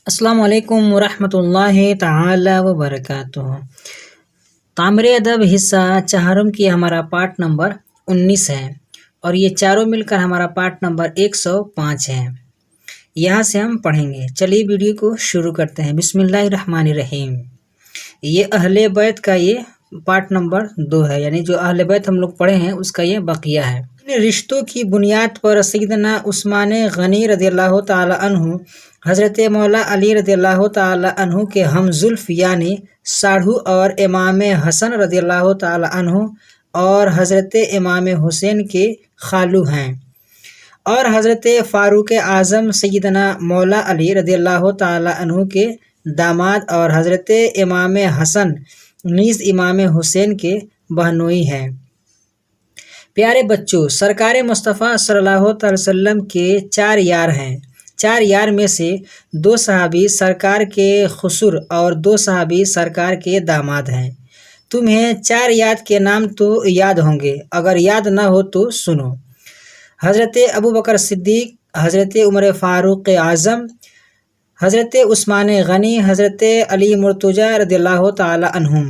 السلام علیکم ورحمۃ اللہ تعالی وبرکاتہ۔ تعمیر ادب حصہ چہارم کی ہمارا پارٹ نمبر 19 ہے اور یہ چاروں مل کر ہمارا پارٹ نمبر 105 ہے۔ یہاں سے ہم پڑھیں گے۔ چلیے ویڈیو کو شروع کرتے ہیں۔ بسم اللہ الرحمن الرحیم۔ یہ اہل بیت کا یہ پارٹ نمبر 2 ہے، یعنی جو اہل بیت ہم لوگ پڑھے ہیں اس کا یہ بقیہ ہے۔ رشتوں کی بنیاد پر سیدنا عثمان غنی رضی اللہ تعالی عنہ حضرت مولا علی رضی اللہ تعالی عنہ کے ہم زلف یعنی ساڑھو اور امام حسن رضی اللہ تعالی عنہ اور حضرت امام حسین کے خالو ہیں، اور حضرت فاروق اعظم سیدنا مولا علی رضی اللہ تعالی عنہ کے داماد اور حضرت امام حسن نیز امام حسین کے بہنوئی ہیں۔ پیارے بچوں، سرکار مصطفیٰ صلی اللہ علیہ وسلم کے 4 یار ہیں۔ 4 یار میں سے 2 صحابی سرکار کے خسر اور 2 صحابی سرکار کے داماد ہیں۔ تمہیں 4 یار کے نام تو یاد ہوں گے، اگر یاد نہ ہو تو سنو۔ حضرت ابوبکر صدیق، حضرت عمر فاروق اعظم، حضرت عثمان غنی، حضرت علی مرتضیٰ رضی اللہ تعالی عنہم،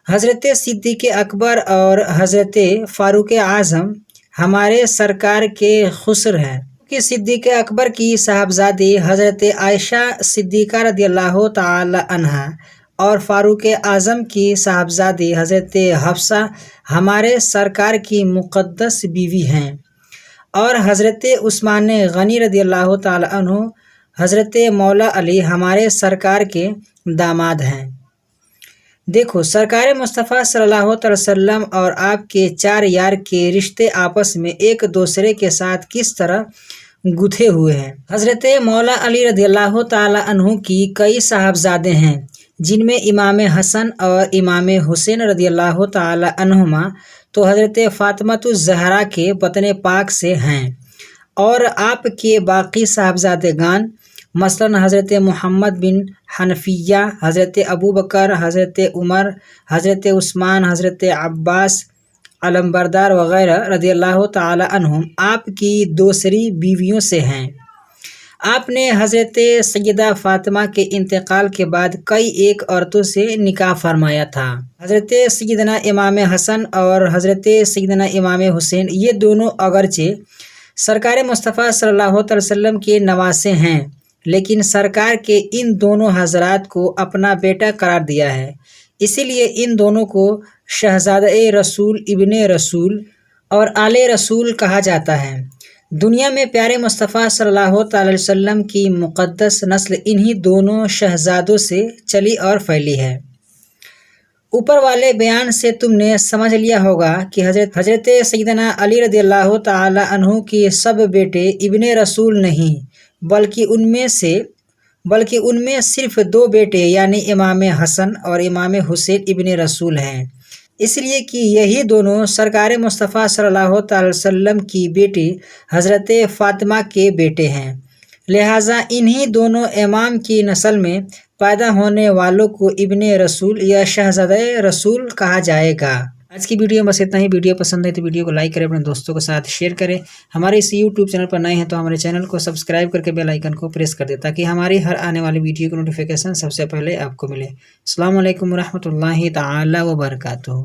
حضرت صدیق اکبر اور حضرت فاروق اعظم ہمارے سرکار کے خسر ہیں۔ کہ صدیق اکبر کی صاحبزادی حضرت عائشہ صدیقہ رضی اللہ تعالی عنہا اور فاروق اعظم کی صاحبزادی حضرت حفصہ ہمارے سرکار کی مقدس بیوی ہیں، اور حضرت عثمان غنی رضی اللہ تعالی عنہ حضرت مولا علی ہمارے سرکار کے داماد ہیں۔ دیکھو، سرکار مصطفیٰ صلی اللہ علیہ وسلم اور آپ کے 4 یار کے رشتے آپس میں ایک دوسرے کے ساتھ کس طرح گتھے ہوئے ہیں۔ حضرت مولا علی رضی اللہ تعالی عنہ کی کئی صاحبزادے ہیں، جن میں امام حسن اور امام حسین رضی اللہ تعالی عنہما تو حضرت فاطمۃ الزہرا کے بطن پاک سے ہیں، اور آپ کے باقی صاحبزادگان مثلاً حضرت محمد بن حنفیہ، حضرت ابوبکر، حضرت عمر، حضرت عثمان، حضرت عباس علمبردار وغیرہ رضی اللہ تعالی عنہم آپ کی دوسری بیویوں سے ہیں۔ آپ نے حضرت سیدہ فاطمہ کے انتقال کے بعد کئی ایک عورتوں سے نکاح فرمایا تھا۔ حضرت سیدنا امام حسن اور حضرت سیدنا امام حسین یہ دونوں اگرچہ سرکار مصطفیٰ صلی اللہ علیہ وسلم کے نواسے ہیں، لیکن سرکار کے ان دونوں حضرات کو اپنا بیٹا قرار دیا ہے، اسی لیے ان دونوں کو شہزادہ رسول، ابن رسول اور آل رسول کہا جاتا ہے۔ دنیا میں پیارے مصطفیٰ صلی اللہ تعالی وسلم کی مقدس نسل انہی دونوں شہزادوں سے چلی اور پھیلی ہے۔ اوپر والے بیان سے تم نے سمجھ لیا ہوگا کہ حضرت سیدنا علی رضی اللہ تعالی عنہ کی سب بیٹے ابن رسول نہیں، بلکہ ان میں صرف 2 بیٹے یعنی امام حسن اور امام حسین ابن رسول ہیں، اس لیے کہ یہی دونوں سرکار مصطفیٰ صلی اللہ تعالی وسلم کی بیٹی حضرت فاطمہ کے بیٹے ہیں، لہٰذا انہی دونوں امام کی نسل میں پیدا ہونے والوں کو ابن رسول یا شہزادہ رسول کہا جائے گا۔ آج کی ویڈیو میں بس اتنا ہی۔ ویڈیو پسند ہے تو ویڈیو کو لائک کریں، اپنے دوستوں کے ساتھ شیئر کریں۔ ہمارے اس یوٹیوب چینل پر نئے ہیں تو ہمارے چینل کو سبسکرائب کر کے بیل آئیکن کو پریس کر دیں تاکہ ہماری ہر آنے والی ویڈیو کی نوٹیفیکیشن سب سے پہلے آپ کو ملے۔ السلام علیکم ورحمۃ اللہ تعالی وبرکاتہ۔